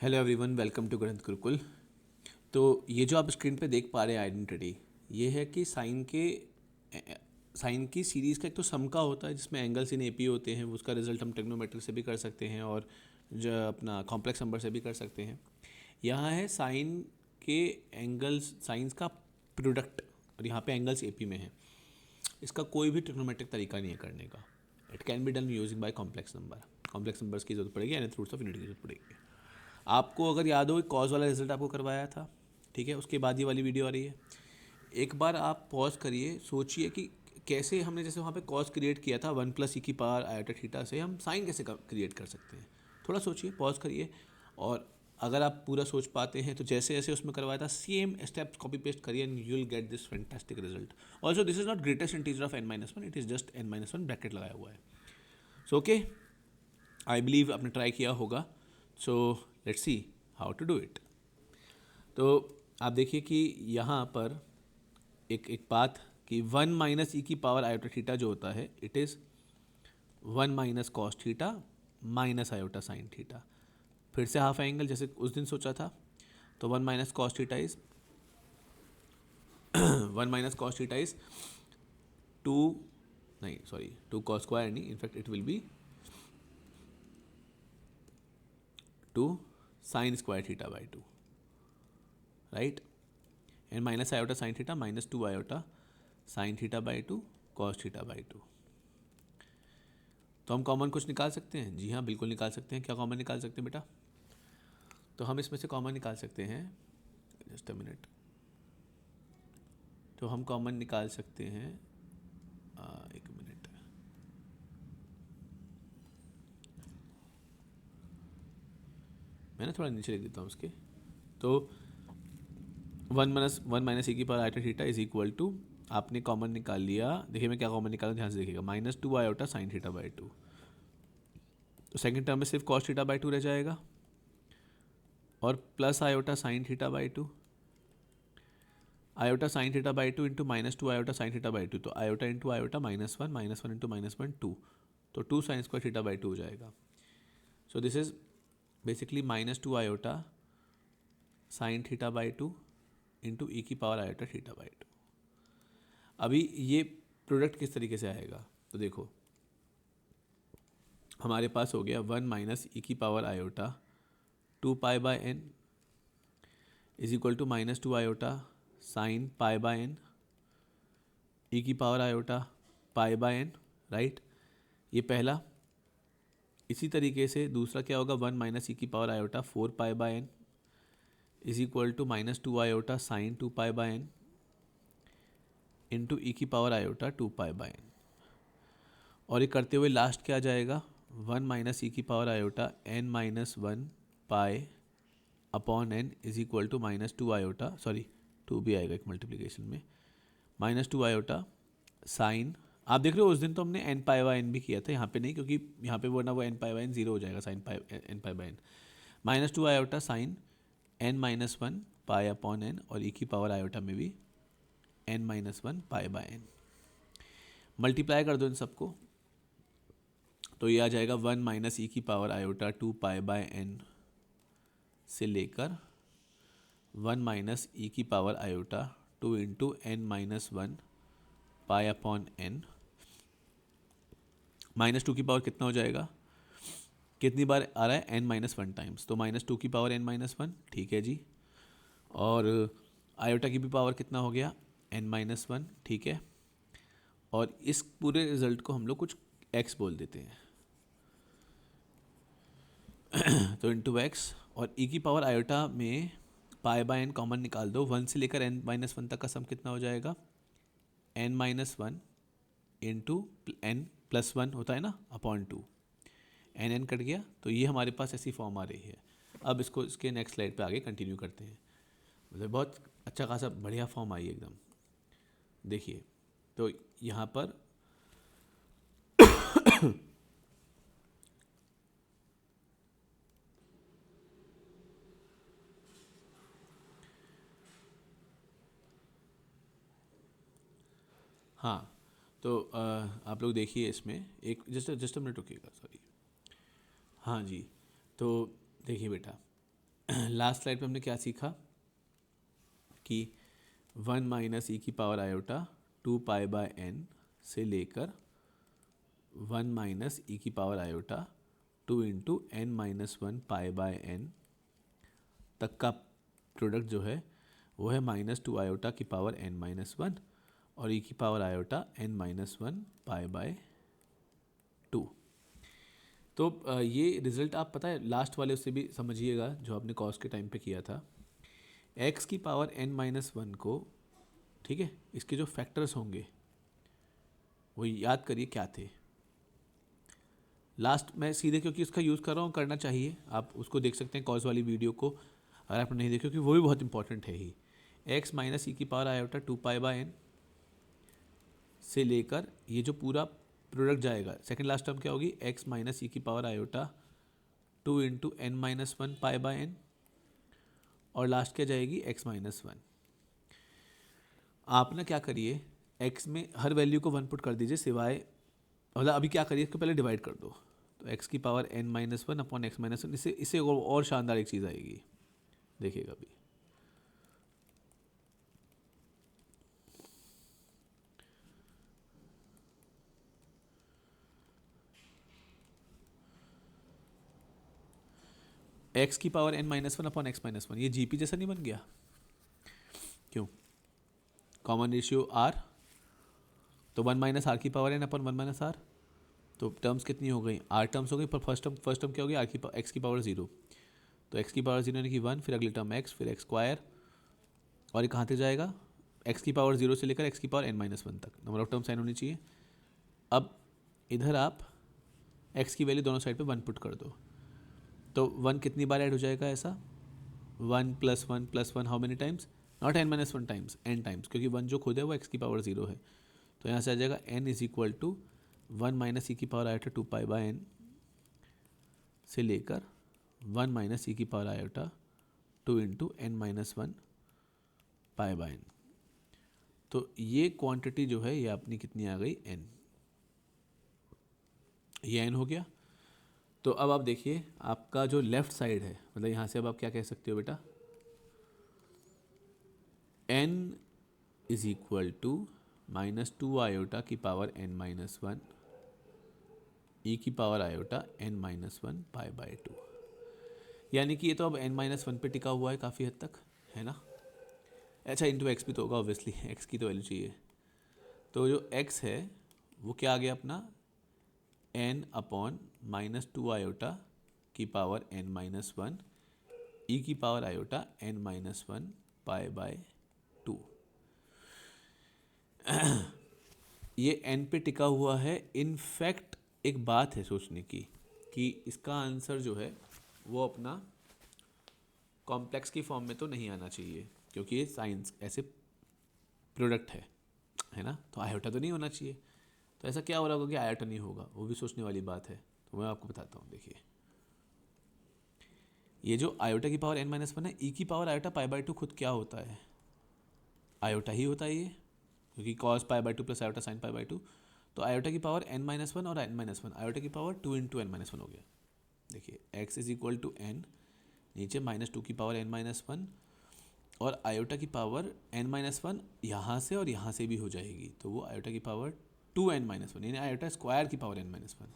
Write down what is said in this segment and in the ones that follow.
Hello everyone, welcome to गणित गुरुकुल। तो ये जो आप स्क्रीन पे देख पा रहे हैं आइडेंटिटी, ये है कि साइन की सीरीज़ का एक तो सम का होता है जिसमें एंगल्स इन एपी होते हैं, उसका रिजल्ट हम ट्रिग्नोमेट्री से भी कर सकते हैं और जो अपना कॉम्प्लेक्स नंबर से भी कर सकते हैं। यहाँ है साइन के एंगल्स, साइंस का प्रोडक्ट, और यहाँ पे एंगल्स एपी में है। इसका कोई भी ट्रिग्नोमेट्रिक तरीका नहीं है करने का। It can be done using by complex number. Complex numbers की जरूरत पड़ेगी, यानी रूट्स ऑफ यूनिटी की जरूरत पड़ेगी। आपको अगर याद हो, कॉज वाला रिजल्ट आपको करवाया था, ठीक है, उसके बाद ये वाली वीडियो आ रही है। एक बार आप पॉज करिए, सोचिए कि कैसे हमने जैसे वहाँ पे कॉज क्रिएट किया था 1 + e⁻ आयोटा थीटा से, हम साइन कैसे क्रिएट कर सकते हैं। थोड़ा सोचिए, पॉज करिए, और अगर आप पूरा सोच पाते हैं तो जैसे जैसे उसमें करवाया था सेम स्टेप्स कॉपी पेस्ट करिए and you will get this fantastic result. Also this is not greatest integer of n-1, it is just n-1 bracket लगाया हुआ है। सो ओके, आई बिलीव आपने ट्राई किया होगा। So let's see how to do it. तो आप देखिए कि यहाँ पर एक बात कि 1 - e⁻ आयोटा थीटा जो होता है, it is 1 - cos theta minus iota sine theta. फिर से हाफ एंगल जैसे उस दिन सोचा था, तो 1 - cos theta is 1 - cos theta is 2, नहीं सॉरी 2 कॉस स्क्वायर नहीं, in fact it will be 2 sine square theta by 2, right. And minus iota sine theta -2 iota sine theta by 2 cos theta by 2। तो हम कॉमन कुछ निकाल सकते हैं? जी हाँ, बिल्कुल निकाल सकते हैं। क्या कॉमन निकाल सकते हैं बेटा? तो हम इसमें से कॉमन निकाल सकते हैं, जस्ट अ मिनट। तो हम कॉमन निकाल सकते हैं, एक मिनट, मैं ना थोड़ा नीचे लिख देता हूँ उसके। तो 1 - e⁻ theta is equal to, आपने कॉमन निकाल लिया। देखिए मैं क्या कॉमन निकाला, ध्यान से देखिएगा, -2 आयोटा साइन थीटा बाई 2। तो सेकंड टर्म में सिर्फ कॉस थीटा बाई 2 रह जाएगा, और plus iota sine theta by 2, iota sine theta by 2 into -2 iota sine theta by 2। तो आयोटा इंटू आयोटा -1 इंटू -1 2, तो 2 साइन स्क्वायर थीटा बाई 2 हो जाएगा। So this is basically -2 iota sine theta by 2 into e⁻ iota theta by 2। अभी ये product किस तरीके से आएगा, तो देखो हमारे पास हो गया 1 - e⁻ iota 2π/n is equal to -2 iota sine π/n e⁻ iota π/n, right. ये पहला। इसी तरीके से दूसरा क्या होगा, 1 - e⁻ iota 4π/n is equal to -2 iota sine 2π/n into e⁻ iota 2π/n। और ये करते हुए लास्ट क्या आ जाएगा, 1 - e⁻ iota n-1 pi upon n is equal to -2 iota, sorry 2 भी आएगा एक मल्टीप्लिकेशन में, -2 आयोटा साइन। आप देख रहे हो उस दिन तो हमने n π/n भी किया था, यहाँ पे नहीं, क्योंकि यहाँ पे वो ना वो n π/n 0 हो जाएगा, sine n π/n -2 iota sine n-1 pi upon n, और e⁻ आयोटा में भी n-1 पाई/n। मल्टीप्लाई कर दो इन सबको, तो ये आ जाएगा 1 - e⁻ आयोटा 2π/n से लेकर 1 - e⁻ iota 2 into n-1 pi upon n। -2 की पावर कितना हो जाएगा, कितनी बार आ रहा है, n-1 टाइम्स, तो -2 की पावर n-1, ठीक है जी। और आयोटा की भी पावर कितना हो गया, n-1, ठीक है। और इस पूरे रिजल्ट को हम लोग कुछ x बोल देते हैं, तो इंटू एक्स। और e⁻ आयोटा में π/n कॉमन निकाल दो, 1 से लेकर n-1 तक का सम कितना हो जाएगा, n-1 इंटू n+1 होता है ना अपॉन 2, n कट गया, तो ये हमारे पास ऐसी फॉर्म आ रही है। अब इसको इसके नेक्स्ट स्लाइड पे आगे कंटिन्यू करते हैं। मतलब बहुत अच्छा खासा बढ़िया फॉर्म आई एकदम, देखिए। तो यहाँ पर हाँ, तो आप लोग देखिए इसमें एक जस्ट जस्ट मिनट रुकिएगा, सॉरी। हाँ जी, तो देखिए बेटा, लास्ट स्लाइड पे हमने क्या सीखा कि 1 माइनस ई की पावर आयोटा 2π/n से लेकर 1 माइनस ई की power iota 2 into n minus 1π/n तक का प्रोडक्ट जो है वो है -2 आयोटा की पावर n-1 और ई की पावर आयोटा n-1π/2। तो ये रिज़ल्ट आप पता है लास्ट वाले उससे भी समझिएगा जो आपने कॉस के टाइम पे किया था। x की पावर n-1 को, ठीक है, इसके जो फैक्टर्स होंगे वो याद करिए क्या थे। लास्ट मैं सीधे क्योंकि उसका यूज़ कर रहा हूँ, करना चाहिए, आप उसको देख सकते हैं कॉस वाली वीडियो को अगर आपने नहीं देखा, क्योंकि वो भी बहुत इंपॉर्टेंट है ही। x माइनस ई की पावर आयोटा 2π/n से लेकर ये जो पूरा प्रोडक्ट जाएगा, सेकंड लास्ट टर्म क्या होगी, x माइनस ई की पावर आयोटा 2 इंटू n-1π/n और लास्ट क्या जाएगी x-1। आप ना क्या करिए, x में हर वैल्यू को 1 पुट कर दीजिए सिवाय, मतलब अभी क्या करिए, इसको पहले डिवाइड कर दो, तो x की पावर n-1 अपॉन x-1, इससे और शानदार एक चीज़ आएगी, देखिएगा अभी। x की पावर n-1 अपॉन x-1, ये जीपी जैसा नहीं बन गया? क्यों? कॉमन रेशियो r, तो 1 माइनस आर की power n upon 1 minus r, तो टर्म्स कितनी हो गई, r टर्म्स हो गई, पर फर्स्ट टर्म क्या हो गया, x की पावर 0, तो x की पावर 0 यानी कि 1, फिर अगली टर्म x, फिर x स्क्वायर, और ये कहाँ तक जाएगा, x की पावर 0 से लेकर x की पावर n-1 तक, नंबर ऑफ टर्म साइन होनी चाहिए। अब इधर आप x की वैल्यू दोनों साइड पे 1 पुट कर दो, तो 1 कितनी बार ऐड हो जाएगा ऐसा, 1 + 1 + 1 how many times, not n-1 times, n times, क्योंकि 1 जो खुद है वो x की पावर 0 है, तो यहाँ से आ जाएगा n = 1 माइनस ई की पावर आयोटा 2π/n से लेकर 1 माइनस ई की पावर आयोटा 2 इंटू n-1π/n। तो ये क्वांटिटी जो है ये अपनी कितनी आ गई, n, ये n हो गया। तो अब आप देखिए आपका जो लेफ्ट साइड है, मतलब यहाँ से अब आप क्या कह सकते हो बेटा, n = -2 आयोटा की पावर n-1 ई की पावर आयोटा n-1π/2, यानी कि ये तो अब n-1 पे टिका हुआ है काफ़ी हद तक, है ना। अच्छा, इंटू एक्स भी तो होगा ऑब्वियसली, एक्स की तो वैल्यू चाहिए, तो जो x है वो क्या आ गया अपना, n अपॉन -2 आयोटा की पावर n-1 ई की पावर आयोटा n-1π/2। ये n पे टिका हुआ है। इनफैक्ट एक बात है सोचने की कि इसका आंसर जो है वो अपना कॉम्प्लेक्स की फॉर्म में तो नहीं आना चाहिए, क्योंकि ये साइंस ऐसे प्रोडक्ट है ना, तो आयोटा तो नहीं होना चाहिए। तो ऐसा क्या हो रहा होगा कि आयोटा नहीं होगा, वो भी सोचने वाली बात है, तो मैं आपको बताता हूँ। देखिए ये जो आयोटा की पावर n-1 है, ई की पावर आयोटा π/2 खुद क्या होता है, आयोटा ही होता है ये, क्योंकि cos π/2 प्लस आयोटा साइन π/2, तो आयोटा की पावर n-1 और n-1, आयोटा की पावर 2 इंटू n-1 हो गया। देखिए x = n, नीचे -2 की पावर n-1 और आयोटा की पावर n-1 यहाँ से और यहाँ से भी हो जाएगी, तो वो आयोटा की पावर 2n-1, यानी आयोटा स्क्वायर की पावर n-1।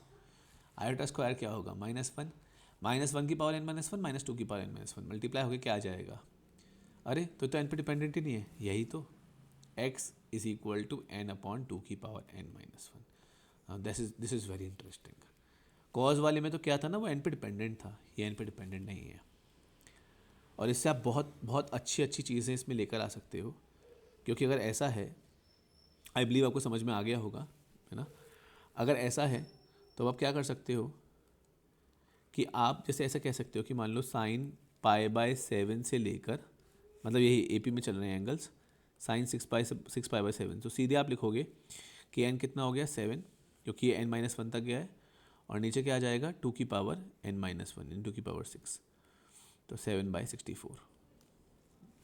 आयोटा स्क्वायर क्या होगा, -1, -1 की पावर n-1, -2 की पावर n-1, मल्टीप्लाई होकर क्या आ जाएगा, अरे तो n पे डिपेंडेंट ही नहीं है, यही तो, x = n/2 की power n-1। This is very interesting. Cause वाले में तो क्या था ना, वो n पे डिपेंडेंट था, ये n पे डिपेंडेंट नहीं है, और इससे आप बहुत बहुत अच्छी अच्छी चीज़ें इसमें लेकर आ सकते हो, क्योंकि अगर ऐसा है, आई बिलीव आपको समझ में आ गया होगा, है ना। अगर ऐसा है तो आप क्या कर सकते हो कि आप जैसे ऐसा कह सकते हो कि मान लो sin π/7 से लेकर, मतलब यही AP में चल रहे हैं एंगल्स, sin 6π/7, तो सीधे आप लिखोगे कि n कितना हो गया 7, क्योंकि ये n-1 तक गया है, और नीचे क्या आ जाएगा 2 की पावर n-1 इंटू की पावर 6, तो 7/64।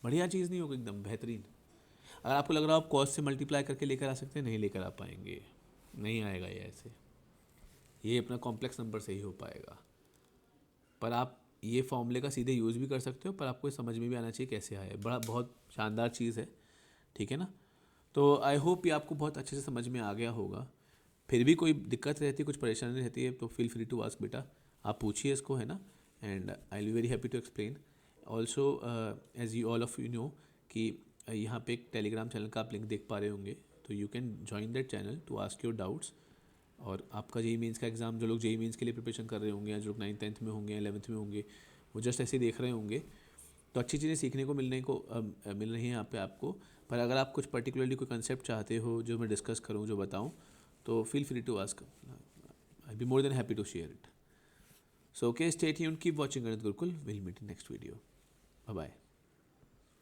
बढ़िया चीज़ नहीं होगी, एकदम बेहतरीन। अगर आपको लग रहा हो आप कॉस से मल्टीप्लाई करके लेकर आ सकते हैं, नहीं लेकर आ पाएंगे, नहीं आएगा ये ऐसे, ये अपना कॉम्प्लेक्स नंबर से ही हो पाएगा। पर आप ये फॉर्मूले का सीधे यूज़ भी कर सकते हो, पर आपको ये समझ में भी आना चाहिए कैसे आया है। बड़ा बहुत शानदार चीज़ है, ठीक है ना। तो आई होप ये आपको बहुत अच्छे से समझ में आ गया होगा। फिर भी कोई दिक्कत रहती है, कुछ परेशानी रहती है, तो फील फ्री टू आस्क बेटा, आप पूछिए इसको, है ना। And I will very happy to explain. Also as you all of you know कि यहाँ पे एक टेलीग्राम चैनल का आप लिंक देख पा रहे होंगे, तो you can join that channel to ask your doubts. और आपका जेई मीन्स का एग्ज़ाम, जो लोग जेई मीन्स के लिए प्रिपरेशन कर रहे होंगे, या जो लोग 9th 10th में होंगे, 11th में होंगे, वो जस्ट ऐसे ही देख रहे होंगे, तो अच्छी चीज़ें सीखने को मिल रही हैं यहाँ पे आपको। पर अगर आप कुछ पर्टिकुलरली कोई कंसेप्ट चाहते हो जो मैं डिस्कस करूँ, जो बताऊँ, तो feel free to ask. I'll be more than happy to share it. So okay, stay tuned, keep watching Ganit Gurukul. We'll meet in next video. Bye bye.